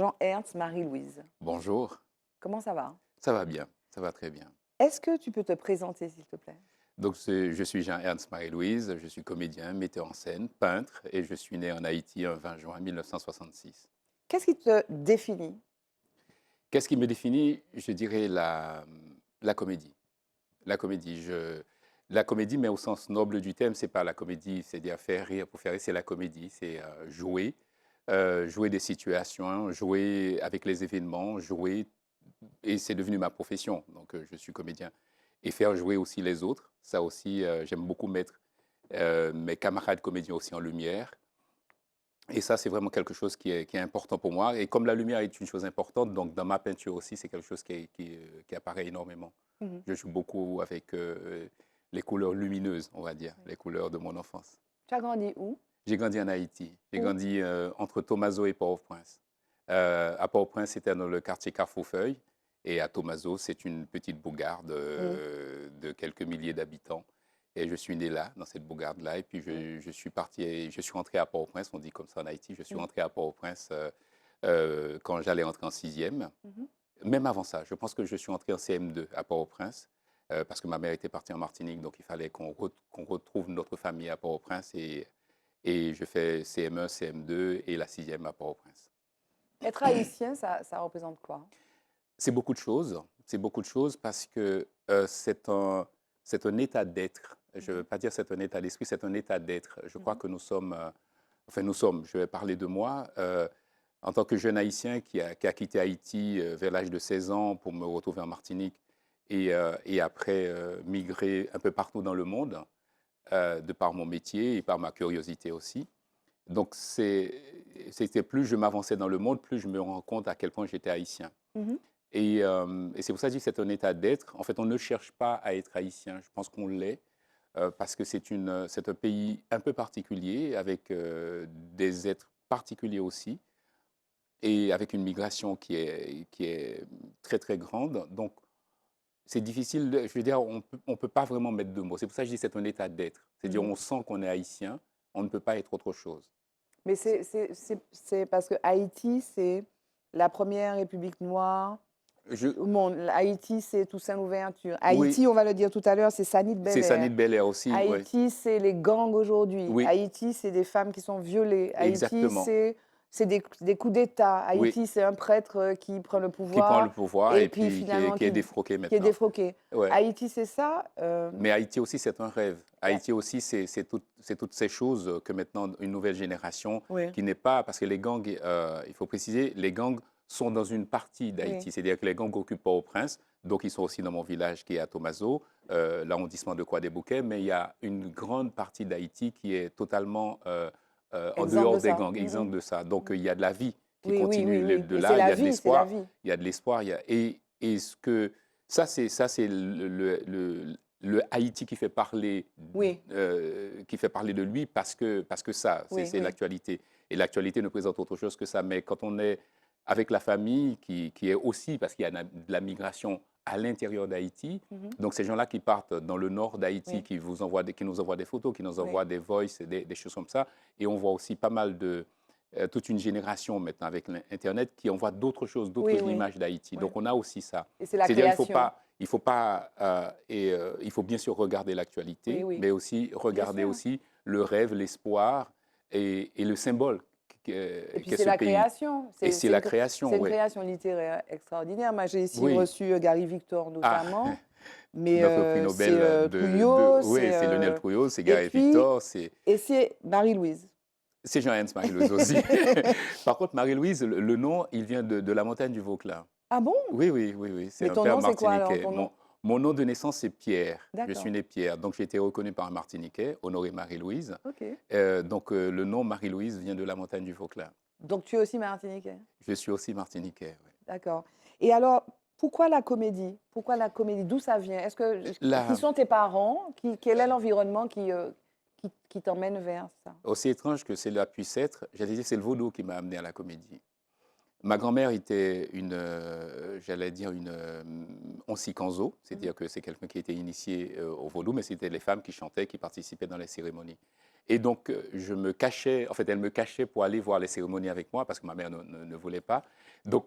Jean-Ernst Marie-Louise. Bonjour, Comment ça va? ça va bien, ça va très bien. Est-ce que tu peux te présenter, s'il te plaît? Donc, je suis Jean-Ernst Marie-Louise, je suis comédien, metteur en scène, peintre et je suis né en Haïti un 20 juin 1966. Qu'est-ce qui te définit? Qu'est-ce qui me définit? Je dirais la comédie. La comédie, la comédie, mais au sens noble du terme, c'est pas la comédie, c'est-à-dire faire rire pour faire rire, c'est la comédie, c'est jouer, jouer des situations, jouer avec les événements, jouer, et c'est devenu ma profession. Donc, je suis comédien. Et faire jouer aussi les autres, ça aussi, j'aime beaucoup mettre mes camarades comédiens aussi en lumière. Et ça, c'est vraiment quelque chose qui est important pour moi. Et comme la lumière est une chose importante, donc dans ma peinture aussi, c'est quelque chose qui apparaît énormément. Mhm. Je joue beaucoup avec les couleurs lumineuses, on va dire, Oui. les couleurs de mon enfance. Tu as grandi où? J'ai grandi en Haïti. J'ai Où? grandi entre Tomazo et Port-au-Prince. À Port-au-Prince, c'était dans le quartier Carrefour-Feuille. Et à Tomazo, c'est une petite bourgade Oui. de quelques milliers d'habitants. Et je suis né là, dans cette bourgade-là. Et puis, Oui. je suis parti, je suis rentré à Port-au-Prince, on dit comme ça en Haïti. Je suis Mhm. rentré à Port-au-Prince quand j'allais entrer en sixième. Mhm. Même avant ça, je pense que je suis entré en CM2 à Port-au-Prince. Parce que ma mère était partie en Martinique, donc il fallait qu'on retrouve notre famille à Port-au-Prince. Et je fais CM1, CM2 et la sixième à Port-au-Prince. Être haïtien, ça représente quoi? C'est beaucoup de choses. C'est beaucoup de choses parce que c'est un état d'être. Je ne veux Mhm. pas dire c'est un état d'esprit, c'est un état d'être. Je crois Mhm. que nous sommes, enfin nous sommes, je vais parler de moi, en tant que jeune haïtien qui a quitté Haïti vers l'âge de 16 ans pour me retrouver en Martinique et après migrer un peu partout dans le monde, de par mon métier et par ma curiosité aussi. Donc, c'était plus je m'avançais dans le monde, plus je me rends compte à quel point j'étais haïtien. Mhm. Et c'est pour ça que je dis que c'est un état d'être. En fait, on ne cherche pas à être haïtien. Je pense qu'on l'est parce que c'est un pays un peu particulier, avec des êtres particuliers aussi, et avec une migration qui est très, très grande. Donc, c'est difficile, je veux dire, on peut pas vraiment mettre de mots. C'est pour ça que je dis que c'est un état d'être. C'est-à-dire, Mhm. on sent qu'on est haïtien, on ne peut pas être autre chose. Mais c'est parce que Haïti, c'est la première république noire Je, au monde. Haïti, c'est Toussaint Louverture. oui, Haïti, on va le dire tout à l'heure, c'est Sanit c'est Sanit Belair. Belair aussi, oui. Haïti, c'est les gangs aujourd'hui. Oui, Haïti, c'est des femmes qui sont violées. Haïti, exactement. c'est des coups d'État. Oui, Haïti, c'est un prêtre qui prend le qui prend le pouvoir pouvoir et et puis puis finalement qui est défroqué qui est maintenant. défroqué. Ouais. Haïti, c'est ça. Mais Haïti aussi, c'est un rêve. Haïti aussi, c'est toutes ces choses que maintenant, une nouvelle génération Oui, qui n'est pas... Parce que les gangs, il faut préciser, les gangs sont dans une partie oui, d'Haïti. C'est-à-dire que les gangs occupent Port-au-Prince, donc ils sont aussi dans mon village qui est à Tomazo, l'arrondissement de Croix-des-Bouquets, mais il y a une grande partie d'Haïti qui est totalement en exemple de dehors des ça. gangs, exempt de ça. Donc il y a de la vie qui Oui, oui, oui, continue oui. de Mais c'est là, il la y a de vie, c'est la l'espoir, vie. il y a de l'espoir, et ce que... Ça, c'est le Haïti Oui, qui fait parler de lui parce que ça, oui, c'est oui, l'actualité. Et l'actualité ne présente autre chose que ça. Mais quand on est avec la famille, qui est aussi, parce qu'il y a de la migration à l'intérieur d'Haïti, mhm, donc ces gens-là qui partent dans le nord d'Haïti, oui, qui qui nous envoient des photos, qui nous oui, envoient des voices, des choses comme ça. Et on voit aussi pas mal toute une génération maintenant avec l'Internet qui envoie d'autres choses, oui, d'autres oui, images d'Haïti. oui. Donc on a aussi ça. Et c'est la C'est-à-dire création. il faut bien sûr regarder Oui, l'actualité, oui, mais aussi bien regarder sûr. aussi le rêve, l'espoir et le symbole Et puis qu'est c'est ce la pays. création. Et c'est la création, C'est une oui. création littéraire extraordinaire. Moi, j'ai ici Oui. reçu Gary Victor Ah, notamment, mais notre prix c'est Nobel Trouillot, oui, c'est Lionel Trouillot, c'est et Gary puis Victor, et c'est Marie-Louise. c'est Jean-Hens Marie-Louise aussi. Par contre, Marie-Louise, le nom, il vient de la montagne du Vauclin. Ah bon? Oui, oui, oui, oui, c'est Mais un ton père nom, c'est quoi alors, martiniquais. ton nom? Mon nom de naissance, c'est Pierre. Je suis D'accord. né Pierre. Donc, j'ai été reconnu par un Martiniquais, honoré Marie-Louise. Ok. Donc, le nom Marie-Louise vient de la montagne du Vauclin. Donc tu es aussi martiniquais. Je suis aussi Martiniquais. Ouais. D'accord. Et alors, pourquoi la comédie? Pourquoi la comédie? D'où ça vient? Qui Là, sont tes parents? Quel est l'environnement qui t'emmène vers ça? aussi étrange que cela puisse être, j'allais dire, c'est le vaudou qui m'a amené à la comédie. Ma grand-mère était j'allais dire, une onsikanzo, Mhm. c'est-à-dire que c'est quelqu'un qui était initié au vaudou, mais c'était les femmes qui chantaient, qui participaient dans les cérémonies. Et donc, je me cachais, en fait, elle me cachait pour aller voir les cérémonies avec moi parce que ma mère ne voulait pas. Donc,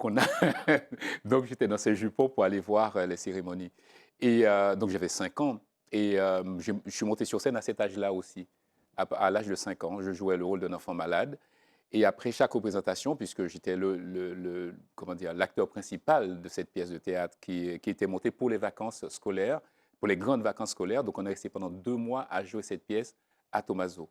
donc j'étais dans ces jupons pour aller voir les cérémonies. Et donc, j'avais 5 ans. Et je suis monté sur scène à cet âge-là aussi. À l'âge de 5 ans, je jouais le rôle d'un enfant malade. Et après chaque représentation, puisque j'étais comment dire, l'acteur principal de cette pièce de théâtre qui était montée pour les vacances scolaires, pour les grandes vacances scolaires, donc on est resté pendant 2 mois à jouer cette pièce à Tommaso,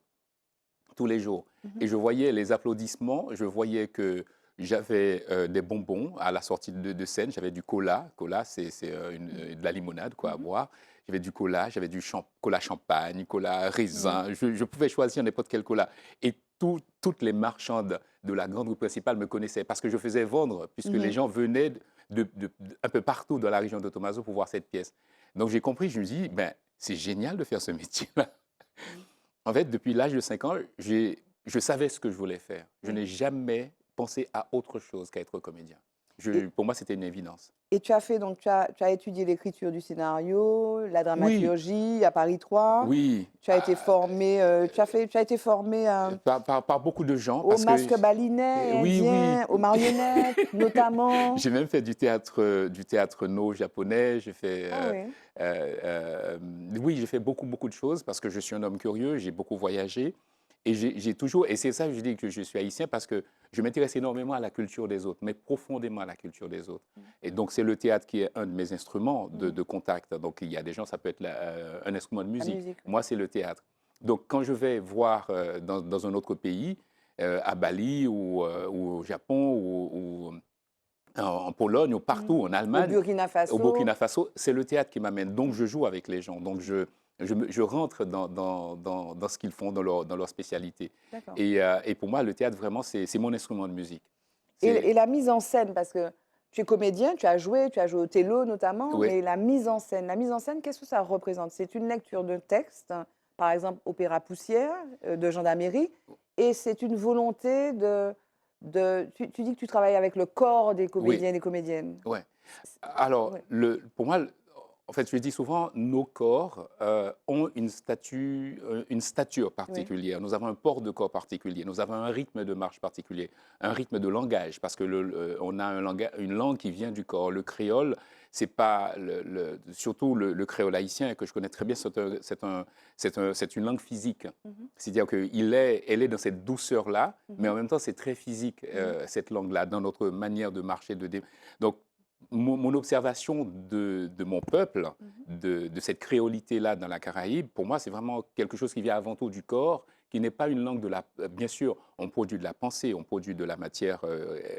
tous les jours. Et je voyais les applaudissements, je voyais que j'avais des bonbons à la sortie de scène, j'avais du cola. Cola, c'est de la limonade quoi, à boire. J'avais du cola, j'avais du cola champagne, cola raisin. Je pouvais choisir n'importe quel cola. Et toutes les marchandes de la grande rue principale me connaissaient parce que je faisais vendre, puisque les gens venaient un peu partout dans la région de Tommaso pour voir cette pièce. Donc j'ai compris, je me dis, ben, c'est génial de faire ce métier-là. En fait, depuis l'âge de 5 ans, je savais ce que je voulais faire. Je n'ai jamais pensé à autre chose qu'à être comédien. Et, Pour moi, c'était une évidence. et tu as fait, donc tu as étudié l'écriture du scénario, la Oui, dramaturgie à Paris 3. oui, Tu as été formé, tu as été formé par beaucoup de gens, au parce que, masque balinais, oui, oui, indien, aux marionnettes, notamment. j'ai même fait du théâtre no japonais, j'ai fait, Ah oui. oui, j'ai fait beaucoup, beaucoup de choses, parce que je suis un homme curieux, j'ai beaucoup voyagé. Et j'ai toujours, et c'est ça que je dis que je suis haïtien, parce que je m'intéresse énormément à la culture des autres, mais profondément à la culture des autres. Et donc, c'est le théâtre qui est un de mes instruments de contact. Donc, il y a des gens, ça peut être un instrument de La musique. musique. Moi, c'est le théâtre. Donc, quand je vais voir dans un autre pays, à Bali ou au Japon ou en Pologne ou partout, en Au Allemagne, Burkina au Faso. Burkina Faso, c'est le théâtre qui m'amène. Donc, je joue avec les gens. Donc, je rentre dans ce qu'ils font, dans leur spécialité. D'accord. Et pour moi, le théâtre, vraiment, c'est mon instrument de musique. Et C'est, la mise en scène, parce que tu es comédien, tu as joué Othello notamment, oui, mais la mise en scène, qu'est-ce que ça représente? C'est une lecture de texte, par exemple Opéra Poussière de Jean d'Améry, et c'est une volonté tu dis que tu travailles avec le corps des oui, comédiens et des comédiennes. ouais. Alors, Ouais. pour moi, en fait, je dis souvent, nos corps ont une stature Oui. particulière. Nous avons un port de corps particulier. Nous avons un rythme de marche particulier, un rythme de langage, parce que on a une langue qui vient du corps. Le créole, c'est pas surtout le créole haïtien que je connais très bien. C'est une langue physique. Mhm. C'est-à-dire elle est dans cette douceur-là, mais en même temps, c'est très physique, cette langue-là, dans notre manière de marcher. Donc, mon observation de mon peuple, de cette créolité-là dans la Caraïbe, pour moi, c'est vraiment quelque chose qui vient avant tout du corps, qui n'est pas une langue de la... Bien sûr, on produit de la pensée, on produit de la matière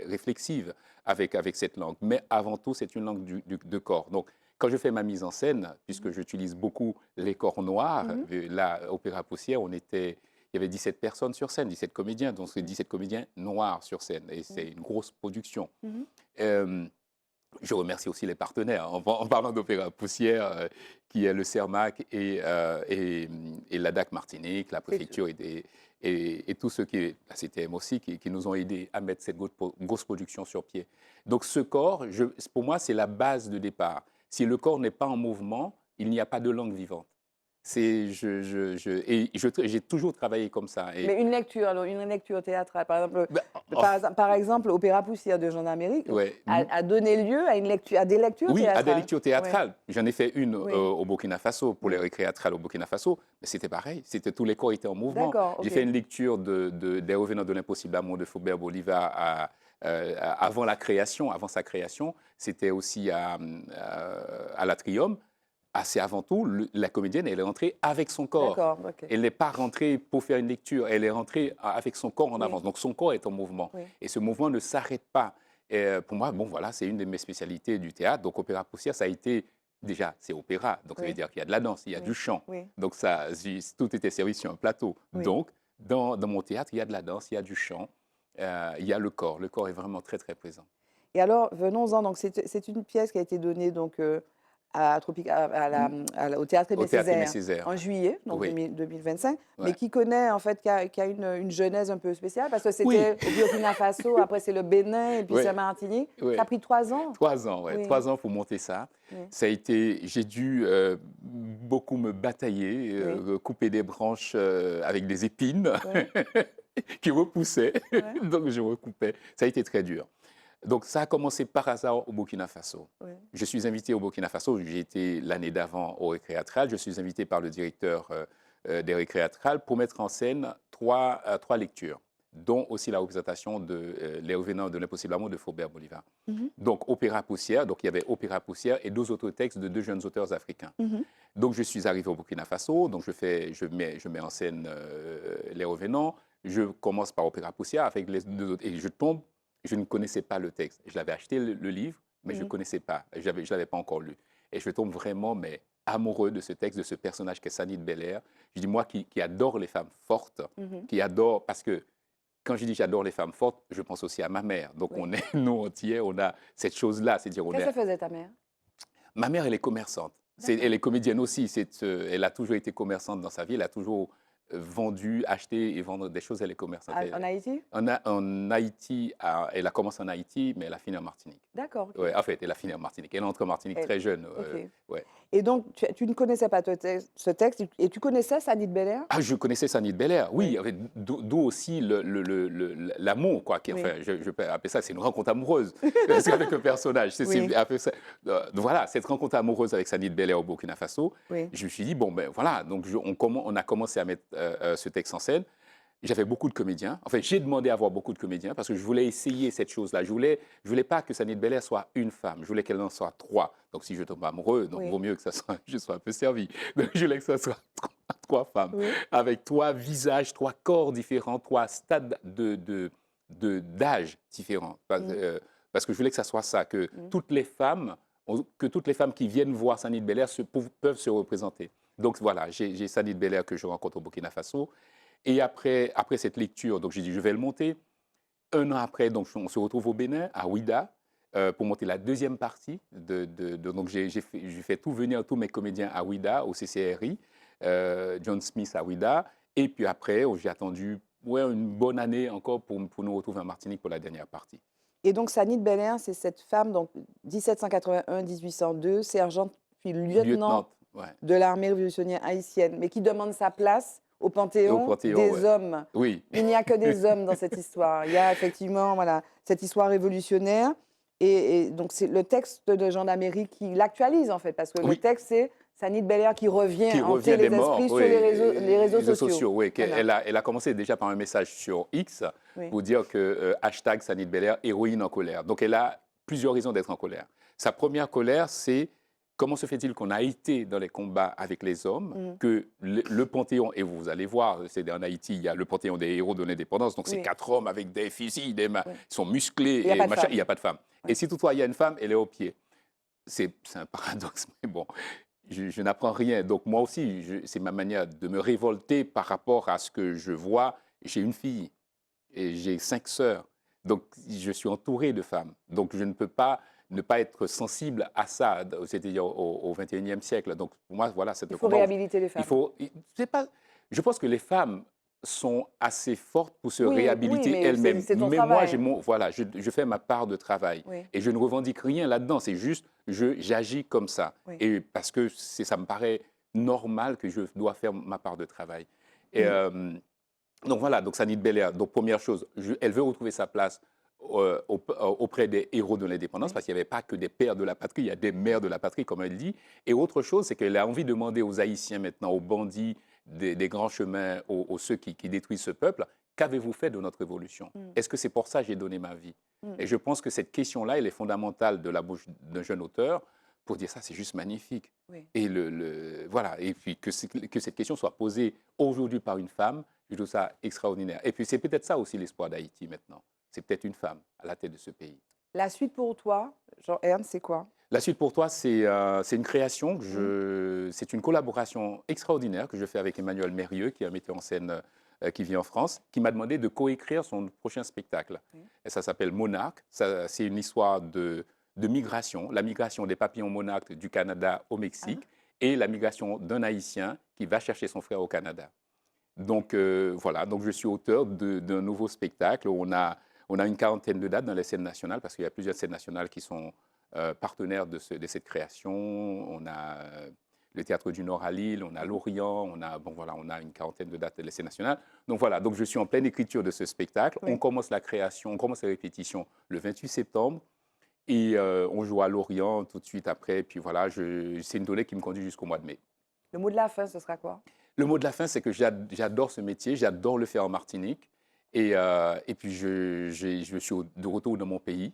réflexive avec cette langue, mais avant tout, c'est une langue de corps. Donc, quand je fais ma mise en scène, puisque j'utilise beaucoup les corps noirs, là, Opéra Poussière, il y avait 17 personnes sur scène, 17 comédiens, donc c'est 17 comédiens noirs sur scène, et c'est une grosse production. Mhm. Euh, je remercie aussi les partenaires, en parlant d'Opéra Poussière, qui est le CERMAC et l'ADAC Martinique, la préfecture et tous ceux la CTM aussi, qui nous ont aidés à mettre cette grosse production sur pied. Donc ce corps, pour moi, c'est la base de départ. Si le corps n'est pas en mouvement, il n'y a pas de langue vivante. J'ai toujours travaillé comme ça. Mais une lecture, alors une lecture théâtrale, par exemple, Ben, par exemple, Opéra Poussière de Jean d'Amérique ouais, a donné lieu à, à des lectures oui, à des théâtrales. lectures Ouais. théâtrales. J'en ai fait une Oui. au Burkina Faso, pour les récréatrales au Burkina Faso, mais c'était pareil, tous les corps étaient en mouvement. D'accord, J'ai ok. fait une lecture des Revenants de l'impossible amour de Flaubert Bolivar avant sa création. C'était aussi à l'Atrium. C'est avant tout, la comédienne, elle est rentrée avec son corps. D'accord, ok. Elle n'est pas rentrée pour faire une lecture, elle est rentrée avec son corps en Oui. avance. Donc son corps est en mouvement. Oui. Et ce mouvement ne s'arrête pas. Et pour moi, bon voilà, c'est une de mes spécialités du théâtre. Donc Opéra Poussière, ça a été, déjà, c'est opéra. Donc ça veut Oui. dire qu'il y a de la danse, il y a Oui. du chant. Oui. Donc tout était servi sur un plateau. Oui. Donc dans mon théâtre, il y a de la danse, il y a du chant, il y a le corps. Le corps est vraiment très, très présent. Et alors, venons-en. Donc, c'est une pièce qui a été donnée donc, au Théâtre Aimé Au Théâtre Aimé Césaire Césaire. en juillet, donc Oui, 2025, mais ouais. qui connaît, en fait, qui a une genèse un peu spéciale, parce que Oui, c'était au Burkina Faso, après c'est le Bénin, et puis c'est oui, Martinique. Ça a oui. pris 3 ans. 3 ans, ouais, Oui, 3 ans pour monter ça. oui, Ça a été, j'ai dû beaucoup me batailler, oui, couper des branches avec des épines oui, qui repoussaient, ouais, donc je recoupais. Ça a été très dur. Donc ça a commencé par hasard au Burkina Faso. oui. Je suis invité au Burkina Faso, j'ai été l'année d'avant au Récréatral, je suis invité par le directeur des Récréatrales pour mettre en scène trois lectures, dont aussi la représentation de Les Revenants de l'Impossible Amour de Faubert Bolivar. Mhm, Donc Opéra Poussière, donc il y avait Opéra Poussière et 2 autres textes de 2 jeunes auteurs africains. mhm, Donc je suis arrivé au Burkina Faso, donc je mets en scène Les Revenants, je commence par Opéra Poussière avec les 2 autres, et je tombe, je ne connaissais pas le texte. Je l'avais acheté le livre, mais je ne mhm. connaissais pas, je ne l'avais pas encore lu. Et je tombe vraiment mais, amoureux de ce texte, de ce personnage qu'est Sanit Belair. Je dis, moi qui adore les femmes fortes, Mhm. qui adore, parce que quand je dis j'adore les femmes fortes, je pense aussi à ma mère. Donc Oui. on est, nous entiers, on a cette chose-là, c'est-à-dire on Qu'est-ce est. que faisait ta mère? Ma mère, elle est commerçante. D'accord. Elle est comédienne aussi. Elle a toujours été commerçante dans sa vie. Elle a toujours vendu, acheté et vendre des choses. Elle est commerçante. En Haïti? En Haïti, elle a commencé en Haïti, mais elle a fini en Martinique. D'accord, ok. Ouais, en fait, elle a fini en Martinique. Elle est entrée en Martinique Elle- très jeune. ok. Ouais. Et donc, tu ne connaissais pas ce texte, et tu connaissais Sanit Belair? Ah, je connaissais Sanit Belair, oui, Oui, d'où aussi l'amour, quoi. oui, Enfin, je peux appeler ça, c'est une rencontre amoureuse c'est avec le personnage. oui, Après ça, voilà, cette rencontre amoureuse avec Sanit Belair au Burkina Faso, oui. je me suis dit, bon, ben voilà, donc on a commencé à mettre ce texte en scène. J'avais beaucoup de comédiens. En fait, j'ai demandé à avoir beaucoup de comédiens parce que je voulais essayer cette chose-là. Je voulais pas que Sanit Belair soit une femme. Je voulais qu'elle en soit 3. Donc, si je tombe amoureux, donc Oui, vaut mieux que je sois un peu servi. Donc, je voulais que ça soit 3 femmes oui, avec 3 visages, 3 corps différents, 3 stades d'âge différents. mm, Parce que je voulais que ça soit ça, que mm. toutes les femmes, qui viennent voir Sanit Belair peuvent se représenter. Donc voilà, j'ai Sanit Belair que je rencontre au Burkina Faso. Et après cette lecture, donc j'ai dit, je vais le monter. 1 an après, donc on se retrouve au Bénin, à Ouida, pour monter la deuxième partie. Donc j'ai fait tout venir, tous mes comédiens à Ouida, au CCRI, John Smith à Ouida. Et puis après, j'ai attendu une bonne année encore pour nous retrouver en Martinique pour la dernière partie. Et donc, Sanit Belair, c'est cette femme, donc 1781-1802, sergente puis lieutenant Lieutenant, ouais. de l'armée révolutionnaire haïtienne, mais qui demande sa place au Et au panthéon Panthéon, des ouais. hommes. Oui, Il n'y a que des hommes dans cette histoire. Il y a effectivement, voilà, cette histoire révolutionnaire. Et donc, c'est le texte de Jean d'Amérique qui l'actualise, en fait, parce que le oui. texte, c'est Sanit Belair qui revient Qui hanter revient des les morts, esprits sur oui, les réseaux sociaux. oui. Voilà. Elle a commencé déjà par un message sur X Oui. pour dire que hashtag Sanit Belair, héroïne en colère. Donc elle a plusieurs raisons d'être en colère. Sa première colère, c'est comment se fait-il qu'on a été dans les combats avec les hommes, Mm. que le Panthéon, et vous allez voir, c'est en Haïti, il y a le Panthéon des héros de l'indépendance, donc c'est Oui. 4 hommes avec des fusils, des mains, Oui. ils sont musclés, Il n'y a et pas de machin, femme. il n'y a pas de femme. Oui. Et si toutefois il y a une femme, elle est au pied. C'est un paradoxe, mais bon, je n'apprends rien. Donc moi aussi, c'est ma manière de me révolter par rapport à ce que je vois. J'ai une fille et j'ai 5 sœurs. Donc je suis entouré de femmes. Donc je ne peux pas ne pas être sensible à ça, c'est-à-dire au XXIe siècle. Donc pour moi, voilà, c'est Il le faut combat. réhabiliter les femmes. C'est pas, je pense que les femmes sont assez fortes pour se Oui, oui, réhabiliter mais elles-mêmes. c'est ton Mais moi, travail. voilà, je fais ma part de travail. Oui, Et je ne revendique rien là-dedans. C'est juste, j'agis comme ça. oui. Et parce que ça me paraît normal que je dois faire ma part de travail. Et, Mm. donc voilà, donc Sanit Belair, donc première chose, elle veut retrouver sa place auprès des héros de l'indépendance, Oui. parce qu'il n'y avait pas que des pères de la patrie, il y a des mères de la patrie, comme elle dit. Et autre chose, c'est qu'elle a envie de demander aux Haïtiens maintenant, aux bandits des grands chemins, aux ceux qui détruisent ce peuple, qu'avez-vous fait de notre révolution? Mm. Est-ce que c'est pour ça que j'ai donné ma vie? Mm. Et je pense que cette question-là, elle est fondamentale de la bouche d'un jeune auteur pour dire ça, c'est juste magnifique. Oui. Et voilà, et puis que cette question soit posée aujourd'hui par une femme, je trouve ça extraordinaire. Et puis c'est peut-être ça aussi l'espoir d'Haïti maintenant. C'est peut-être une femme à la tête de ce pays. La suite pour toi, Jean-Ernst, c'est quoi? La suite pour toi, c'est une création, Mm. c'est une collaboration extraordinaire que je fais avec Emmanuel Mérieux, qui est un metteur en scène qui vit en France, qui m'a demandé de coécrire son prochain spectacle. Oui. Et ça s'appelle Monarque. C'est une histoire de migration, la migration des papillons monarques du Canada au Ah, Mexique et la migration d'un Haïtien qui va chercher son frère au Canada. Donc voilà, donc je suis auteur d'un nouveau spectacle. On a une quarantaine de dates dans les scènes nationales parce qu'il y a plusieurs scènes nationales qui sont partenaires de cette création. On a le Théâtre du Nord à Lille, on a Lorient, bon, voilà, on a une quarantaine de dates de les scènes nationales. Donc voilà, donc je suis en pleine écriture de ce spectacle. On oui. commence la création, on commence les répétitions le 28 septembre et on joue à Lorient tout de suite après. Puis voilà, c'est une tournée qui me conduit jusqu'au mois de mai. Le mot de la fin, ce sera quoi? Le mot de la fin, c'est que j'adore ce métier, j'adore le faire en Martinique. Et puis, je suis de retour dans mon pays,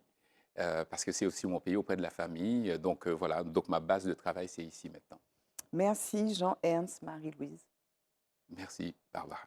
parce que c'est aussi mon pays auprès de la famille. Donc, voilà, donc ma base de travail, c'est ici maintenant. Merci Jean-Ernst Marie-Louise. Merci, Barbara.